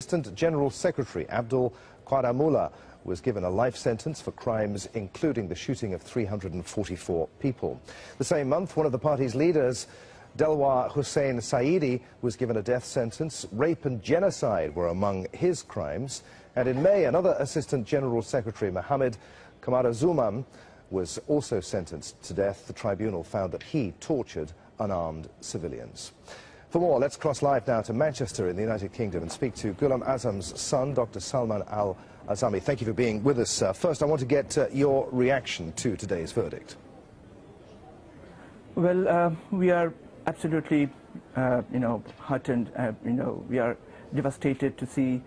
Assistant General Secretary Abdul Qaramullah was given a life sentence for crimes including the shooting of 344 people. The same month, one of the party's leaders, Delwar Hussain Saidi, was given a death sentence. Rape and genocide were among his crimes. And in May, another Assistant General Secretary, Mohammed Kamarazuman, was also sentenced to death. The tribunal found that he tortured unarmed civilians. For more, let's cross live now to Manchester in the United Kingdom and speak to Ghulam Azam's son, Dr. Salman Al-Azami. Thank you for being with us. First, I want to get your reaction to today's verdict. Well, we are absolutely, heartened. We are devastated to see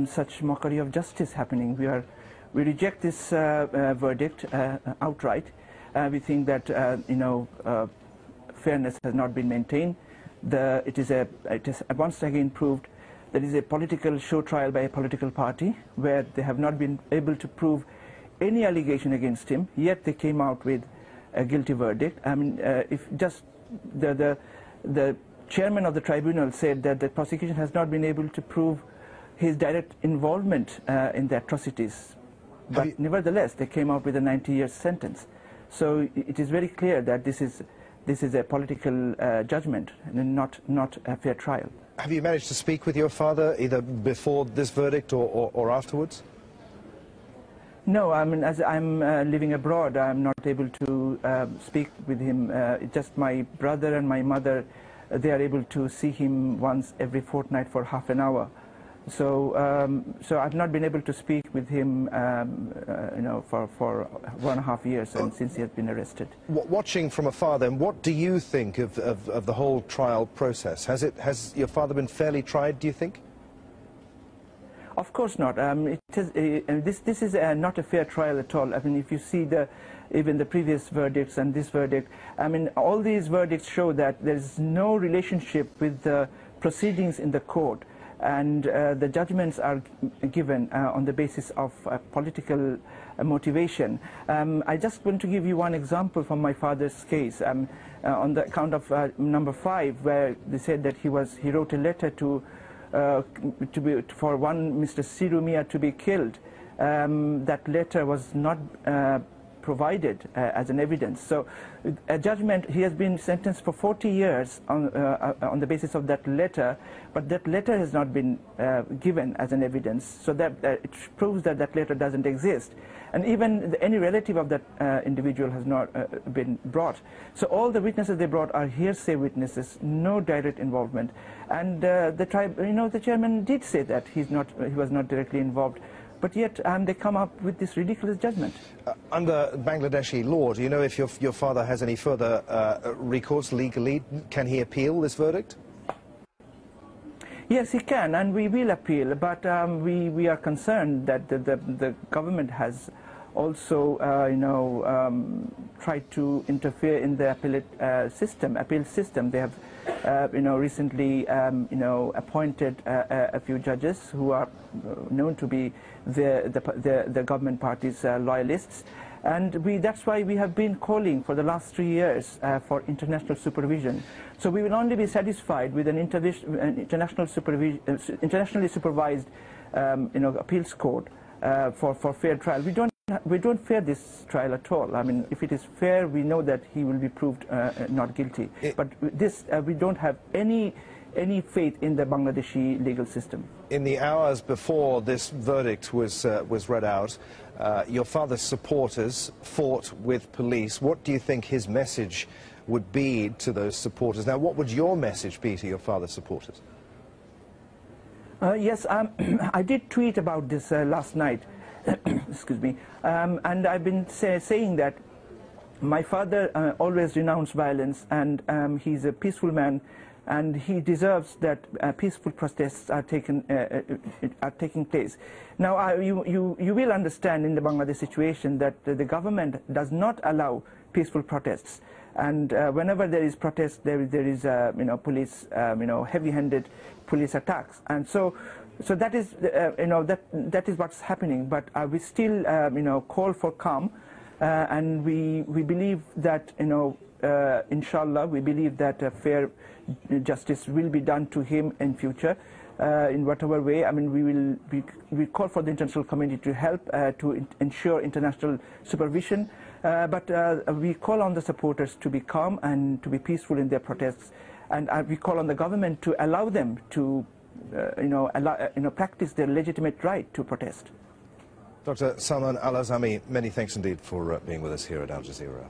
such mockery of justice happening. We reject this verdict outright. We think that fairness has not been maintained. It is once again proved that it is a political show trial by a political party where they have not been able to prove any allegation against him, yet they came out with a guilty verdict. I mean, if just the chairman of the tribunal said that the prosecution has not been able to prove his direct involvement in the atrocities, but nevertheless they came out with a 90-year sentence. So it is very clear that this is a political judgment and not a fair trial. Have you managed to speak with your father either before this verdict or afterwards? No, I mean, as I'm living abroad, I'm not able to speak with him. Just my brother and my mother, they are able to see him once every fortnight for half an hour. So I've not been able to speak with him, for 1.5 years and since he has been arrested. Watching from afar, then, what do you think of the whole trial process? Has your father been fairly tried, do you think? Of course not. This is not a fair trial at all. I mean, if you see even the previous verdicts and this verdict, I mean, all these verdicts show that there is no relationship with the proceedings in the court, and the judgments are given on the basis of political motivation. I just want to give you one example from my father's case, on the count of number 5, where they said that he wrote a letter for one Mr. Sirumia to be killed. That letter was not provided as an evidence. So a judgment, he has been sentenced for 40 years on the basis of that letter, but that letter has not been given as an evidence, so that it proves that that letter doesn't exist. And even any relative of that individual has not been brought. So all the witnesses they brought are hearsay witnesses, no direct involvement. And the chairman did say that he was not directly involved. But yet they come up with this ridiculous judgment. Under Bangladeshi law, do you know if your father has any further recourse legally? Can he appeal this verdict? Yes, he can, and we will appeal. But we are concerned that the government has also, tried to interfere in the appeal system. They have, recently, appointed a few judges who are known to be the government party's loyalists, and that's why we have been calling for the last 3 years for international supervision. So we will only be satisfied with an internationally supervised, appeals court for fair trial. We don't fear this trial at all. I mean, if it is fair, we know that he will be proved not guilty. But we don't have any faith in the Bangladeshi legal system. In the hours before this verdict was read out, your father's supporters fought with police. What do you think his message would be to those supporters? Now, what would your message be to your father's supporters? Yes, I did tweet about this last night. Excuse me. And I've been saying that my father always renounced violence, and he's a peaceful man, and he deserves that peaceful protests are taking place. Now, you will understand in the Bangladesh situation that the government does not allow peaceful protests, and whenever there is protest, there is police, heavy-handed police attacks, and so that is that is what's happening. But we still call for calm, and we believe that inshallah, we believe that fair justice will be done to him in future. in whatever way. I mean, we call for the international community to help to ensure international supervision, but we call on the supporters to be calm and to be peaceful in their protests, and we call on the government to allow them to practice their legitimate right to protest. Dr. Salman Al-Azami, many thanks indeed for being with us here at Al Jazeera.